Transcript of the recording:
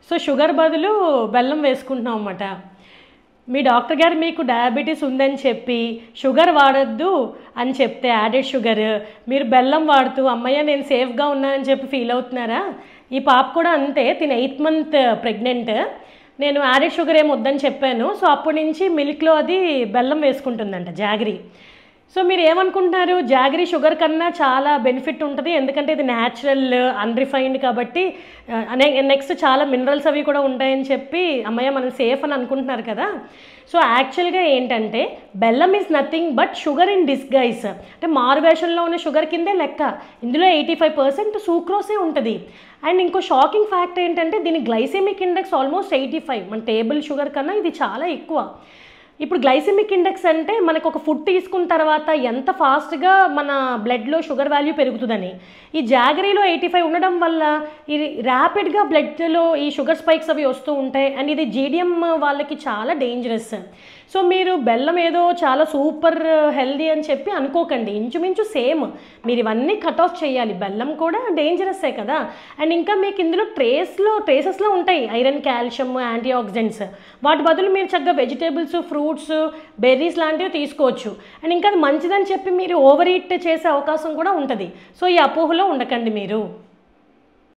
So sugar బదులు బెల్లం వేసుకుంటున్నాం అన్నమాట. మీ డాక్టర్ గారు మీకు డయాబెటీస్ ఉందని చెప్పి షుగర్ వాడొద్దు అని చెప్తే యాడెడ్ షుగర్, మీరు బెల్లం వాడుతూ అమ్మయ్య నేను సేఫ్గా ఉన్నానని చెప్పి ఫీల్ అవుతున్నారా? ఈ పాప కూడా అంతే, తిన 8th month ప్రెగ్నెంట్. నేను యాడెడ్ షుగర్ ఏమి వద్దని చెప్పాను. సో అప్పటి నుంచి మిల్క్లో అది బెల్లం వేసుకుంటుందంట, జాగరీ. సో మీరు ఏమనుకుంటున్నారు, జాగరీ షుగర్ కన్నా చాలా బెనిఫిట్ ఉంటుంది, ఎందుకంటే ఇది న్యాచురల్ అన్రిఫైన్డ్ కాబట్టి నెక్స్ట్ చాలా మినరల్స్ అవి కూడా ఉంటాయని చెప్పి అమ్మయ్య మనం సేఫ్ అని అనుకుంటున్నారు కదా. సో యాక్చువల్గా ఏంటంటే బెల్లం is nothing but sugar in disguise. అంటే మారువేషంలో ఉన్న షుగర్ కిందే లెక్క. ఇందులో 85% సూక్రోసే ఉంటుంది. అండ్ ఇంకో షాకింగ్ ఫ్యాక్ట్ ఏంటంటే దీని గ్లైసెమిక్ ఇండెక్స్ ఆల్మోస్ట్ 85. మన టేబుల్ షుగర్ కన్నా ఇది చాలా ఎక్కువ. ఇప్పుడు గ్లైసెమిక్ ఇండెక్స్ అంటే మనకు ఒక ఫుడ్ తీసుకున్న తర్వాత ఎంత ఫాస్ట్గా మన బ్లడ్లో షుగర్ వాల్యూ పెరుగుతుందని. ఈ జాగరీలో 85 ఉండడం వల్ల ఇది ర్యాపిడ్గా బ్లడ్లో ఈ షుగర్ స్పైక్స్ అవి వస్తూ ఉంటాయి. అండ్ ఇది జీడిఎం వాళ్ళకి చాలా డేంజరస్. సో మీరు బెల్లం ఏదో చాలా సూపర్ హెల్దీ అని చెప్పి అనుకోకండి, ఇంచుమించు సేమ్. మీరు ఇవన్నీ కట్ ఆఫ్ చేయాలి. బెల్లం కూడా డేంజరస్సే కదా. అండ్ ఇంకా మీకు ఇందులో ట్రేసెస్లో ఉంటాయి ఐరన్, కాల్షియం, యాంటీ ఆక్సిడెంట్స్. వాటి బదులు మీరు చక్కగా వెజిటేబుల్స్, ఫ్రూట్స్, బెర్రీస్ లాంటివి తీసుకోవచ్చు. అండ్ ఇంకా అది మంచిదని చెప్పి మీరు ఓవర్ ఈట్ చేసే అవకాశం కూడా ఉంటుంది. సో ఈ అపోహలో ఉండకండి మీరు.